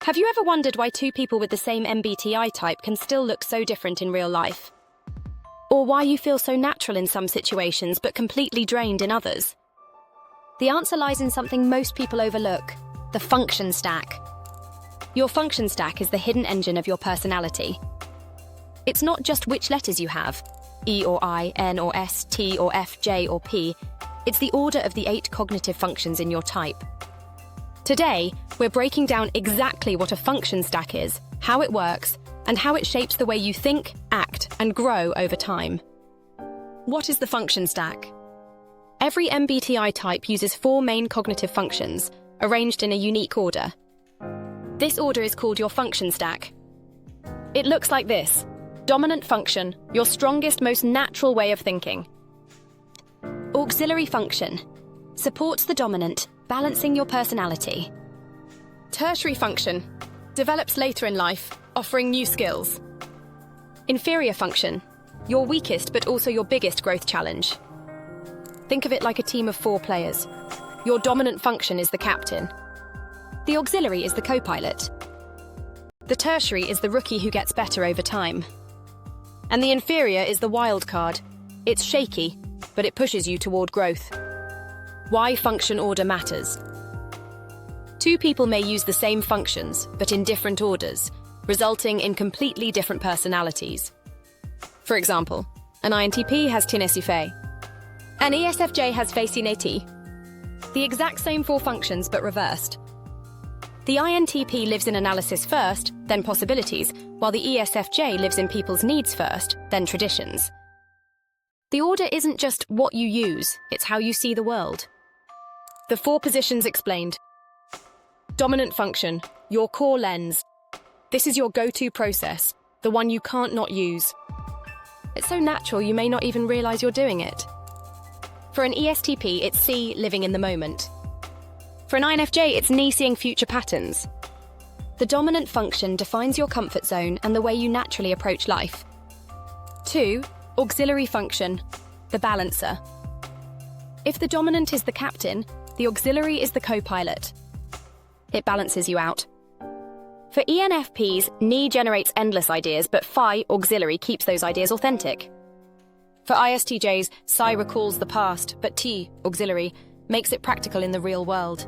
Have you ever wondered why two people with the same MBTI type can still look so different in real life? Or why you feel so natural in some situations but completely drained in others? The answer lies in something most people overlook: the function stack. Your function stack is the hidden engine of your personality. It's not just which letters you have, E or I, N or S, T or F, J or P. It's the order of the 8 cognitive functions in your type. Today, we're breaking down exactly what a function stack is, how it works, and how it shapes the way you think, act, and grow over time. What is the function stack? Every MBTI type uses 4 main cognitive functions, arranged in a unique order. This order is called your function stack. It looks like this: dominant function, your strongest, most natural way of thinking. Auxiliary function supports the dominant, balancing your personality. Tertiary function develops later in life, offering new skills. Inferior function, your weakest but also your biggest growth challenge. Think of it like a team of 4 players. Your dominant function is the captain. The auxiliary is the co-pilot. The tertiary is the rookie who gets better over time. And the inferior is the wild card. It's shaky, but it pushes you toward growth. Why function order matters. 2 people may use the same functions, but in different orders, resulting in completely different personalities. For example, an INTP has Tinesife. An ESFJ has Fascinati. The exact same 4 functions, but reversed. The INTP lives in analysis first, then possibilities, while the ESFJ lives in people's needs first, then traditions. The order isn't just what you use, it's how you see the world. The 4 positions explained. Dominant function, your core lens. This is your go-to process, the one you can't not use. It's so natural you may not even realize you're doing it. For an ESTP, it's C, living in the moment. For an INFJ, it's N, seeing future patterns. The dominant function defines your comfort zone and the way you naturally approach life. 2. Auxiliary function, the balancer. If the dominant is the captain, the auxiliary is the co-pilot. It balances you out. For ENFPs, N generates endless ideas, but Phi, auxiliary, keeps those ideas authentic. For ISTJs, Psi recalls the past, but T, auxiliary, makes it practical in the real world.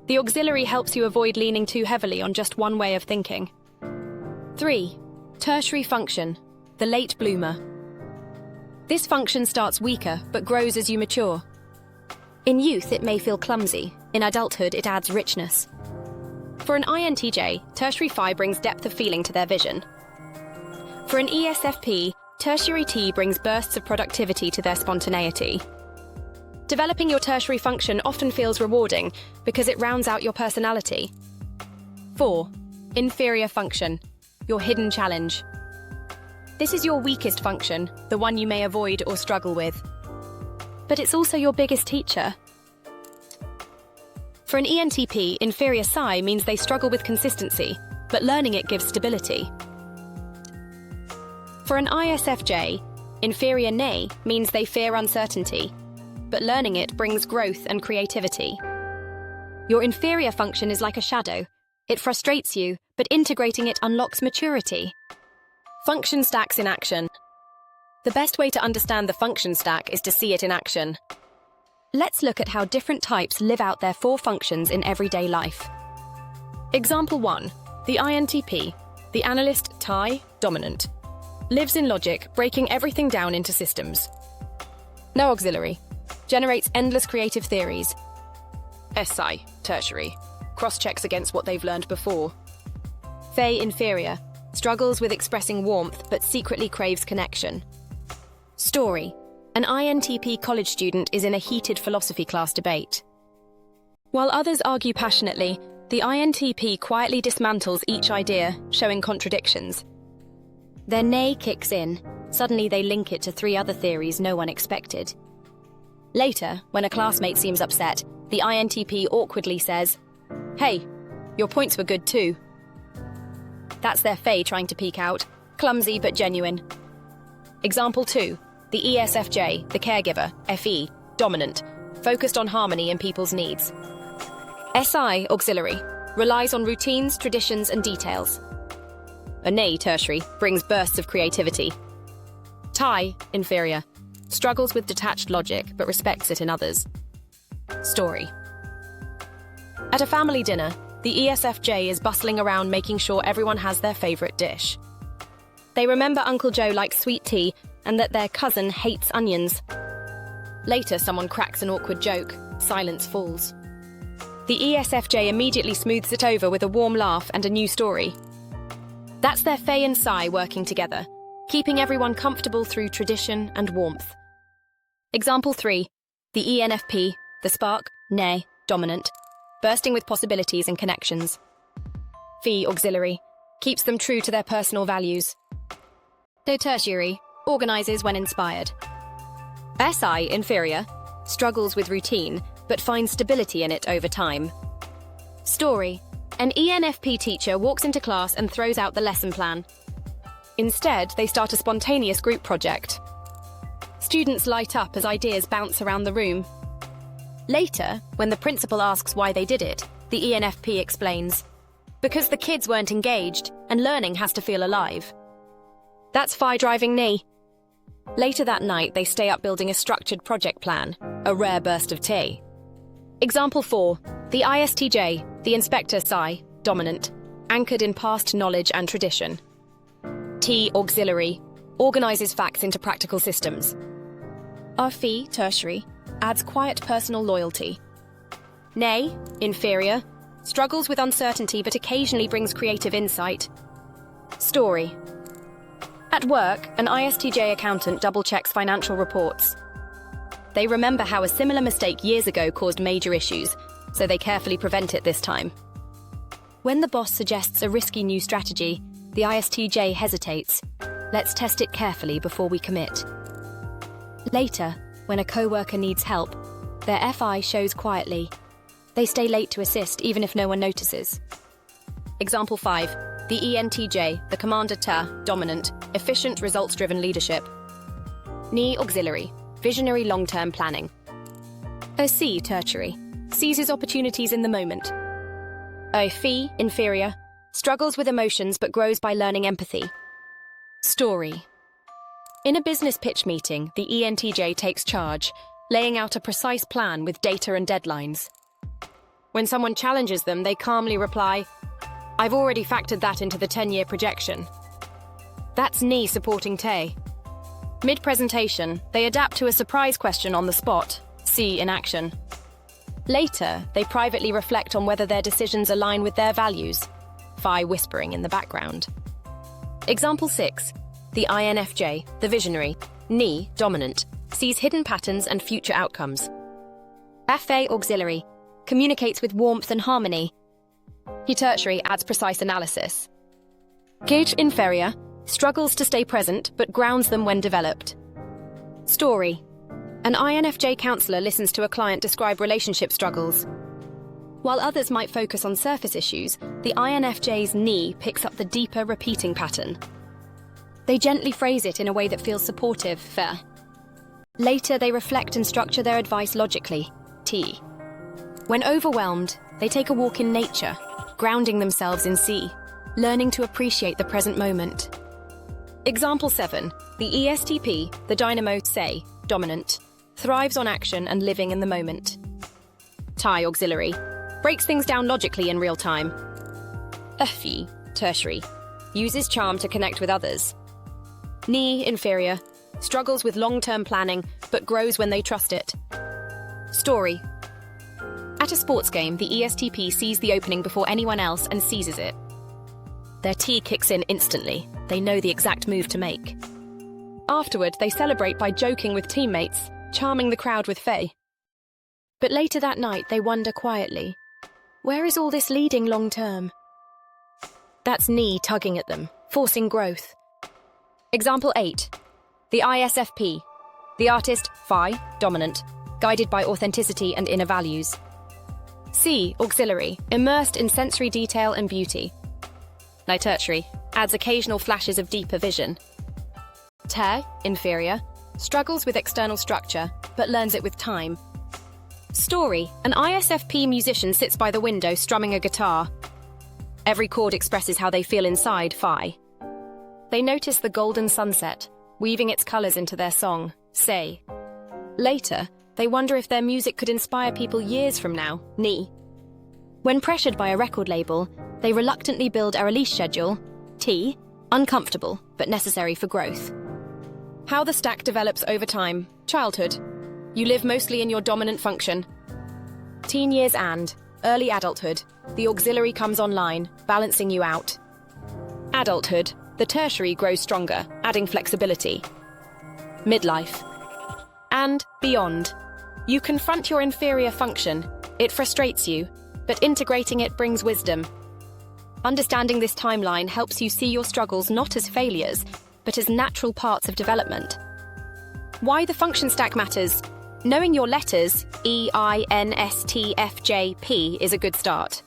The auxiliary helps you avoid leaning too heavily on just one way of thinking. 3. Tertiary function, the late bloomer. This function starts weaker, but grows as you mature. In youth, it may feel clumsy. In adulthood, it adds richness. For an INTJ, tertiary Phi brings depth of feeling to their vision. For an ESFP, tertiary T brings bursts of productivity to their spontaneity. Developing your tertiary function often feels rewarding because it rounds out your personality. 4. Inferior function, your hidden challenge. This is your weakest function, the one you may avoid or struggle with. But it's also your biggest teacher. For an ENTP, inferior Psi means they struggle with consistency, but learning it gives stability. For an ISFJ, inferior N means they fear uncertainty, but learning it brings growth and creativity. Your inferior function is like a shadow. It frustrates you, but integrating it unlocks maturity. Function stacks in action. The best way to understand the function stack is to see it in action. Let's look at how different types live out their 4 functions in everyday life. Example 1. The INTP, the analyst TI, dominant. Lives in logic, breaking everything down into systems. No auxiliary. Generates endless creative theories. SI, tertiary. Cross-checks against what they've learned before. Fae, inferior. Struggles with expressing warmth but secretly craves connection. Story. An INTP college student is in a heated philosophy class debate. While others argue passionately, the INTP quietly dismantles each idea, showing contradictions. Their nay kicks in. Suddenly they link it to 3 other theories no one expected. Later, when a classmate seems upset, the INTP awkwardly says, "Hey, your points were good too." That's their Fae trying to peek out, clumsy but genuine. Example 2. The ESFJ, the caregiver, FE, dominant, focused on harmony and people's needs. SI, auxiliary, relies on routines, traditions, and details. Nei, tertiary, brings bursts of creativity. Tai, inferior, struggles with detached logic but respects it in others. Story. At a family dinner, the ESFJ is bustling around making sure everyone has their favorite dish. They remember Uncle Joe likes sweet tea and that their cousin hates onions. Later, someone cracks an awkward joke. Silence falls. The ESFJ immediately smooths it over with a warm laugh and a new story. That's their Fei and Sai working together, keeping everyone comfortable through tradition and warmth. Example 3. The ENFP, the spark, Nei, dominant, bursting with possibilities and connections. Phi, auxiliary, keeps them true to their personal values. The tertiary, organizes when inspired. Si, inferior, struggles with routine, but finds stability in it over time. Story. An ENFP teacher walks into class and throws out the lesson plan. Instead, they start a spontaneous group project. Students light up as ideas bounce around the room. Later, when the principal asks why they did it, the ENFP explains, because the kids weren't engaged and learning has to feel alive. That's Phi driving Nei. Later that night, they stay up building a structured project plan, a rare burst of Te. Example 4. The ISTJ, the inspector Psi, dominant, anchored in past knowledge and tradition. T, auxiliary, organizes facts into practical systems. Phi, tertiary, adds quiet personal loyalty. Nei, inferior, struggles with uncertainty but occasionally brings creative insight. Story. At work, an ISTJ accountant double-checks financial reports. They remember how a similar mistake years ago caused major issues, so they carefully prevent it this time. When the boss suggests a risky new strategy, the ISTJ hesitates. Let's test it carefully before we commit. Later, when a co-worker needs help, their FI shows quietly. They stay late to assist even if no one notices. Example 5. The ENTJ, the commander Ta, dominant, efficient, results-driven leadership. Ni, auxiliary, visionary long-term planning. Si, tertiary, seizes opportunities in the moment. Phi, inferior, struggles with emotions but grows by learning empathy. Story. In a business pitch meeting, the ENTJ takes charge, laying out a precise plan with data and deadlines. When someone challenges them, they calmly reply, I've already factored that into the 10-year projection. That's Ni supporting Te. Mid-presentation, they adapt to a surprise question on the spot, Si in action. Later, they privately reflect on whether their decisions align with their values, Phi whispering in the background. Example 6. The INFJ, the visionary, Ni, dominant, sees hidden patterns and future outcomes. Fa, auxiliary, communicates with warmth and harmony. He, tertiary, adds precise analysis. Gage, inferior, struggles to stay present but grounds them when developed. Story. An INFJ counselor listens to a client describe relationship struggles. While others might focus on surface issues, the INFJ's Ni picks up the deeper, repeating pattern. They gently phrase it in a way that feels supportive, fair. Later, they reflect and structure their advice logically, T. When overwhelmed, they take a walk in nature, grounding themselves in Si, learning to appreciate the present moment. Example 7. The ESTP, the dynamo Sei, dominant, thrives on action and living in the moment. Tai, auxiliary, breaks things down logically in real time. Phi, tertiary, uses charm to connect with others. Ni, inferior, struggles with long-term planning but grows when they trust it. Story. At a sports game, the ESTP sees the opening before anyone else and seizes it. Their T kicks in instantly. They know the exact move to make. Afterward, they celebrate by joking with teammates, charming the crowd with Fei. But later that night, they wonder quietly, where is all this leading long-term? That's Ni tugging at them, forcing growth. Example 8. The ISFP, the artist, Phi, dominant, guided by authenticity and inner values. Si, auxiliary, immersed in sensory detail and beauty. Ni, tertiary, adds occasional flashes of deeper vision. Te, inferior, struggles with external structure, but learns it with time. Story: an ISFP musician sits by the window strumming a guitar. Every chord expresses how they feel inside. Phi. They notice the golden sunset, weaving its colors into their song, Say. Later, they wonder if their music could inspire people years from now, Ni. When pressured by a record label, they reluctantly build a release schedule, T, uncomfortable but necessary for growth. How the stack develops over time. Childhood. You live mostly in your dominant function. Teen years and early adulthood. The auxiliary comes online, balancing you out. Adulthood. The tertiary grows stronger, adding flexibility. Midlife. And beyond. You confront your inferior function. It frustrates you, but integrating it brings wisdom. Understanding this timeline helps you see your struggles not as failures, but as natural parts of development. Why the function stack matters. Knowing your letters, E, I, N, S, T, F, J, P, is a good start.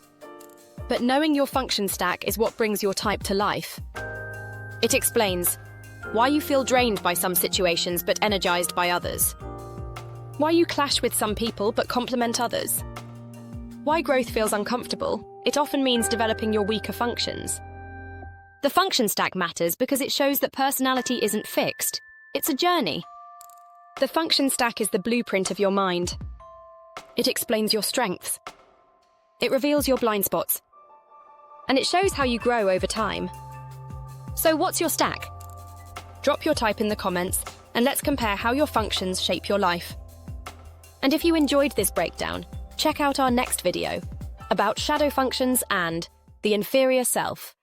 But knowing your function stack is what brings your type to life. It explains why you feel drained by some situations but energized by others. Why you clash with some people but complement others. Why growth feels uncomfortable. It often means developing your weaker functions. The function stack matters because it shows that personality isn't fixed. It's a journey. The function stack is the blueprint of your mind. It explains your strengths. It reveals your blind spots. And it shows how you grow over time. So what's your stack? Drop your type in the comments and let's compare how your functions shape your life. And if you enjoyed this breakdown, check out our next video about shadow functions and the inferior self.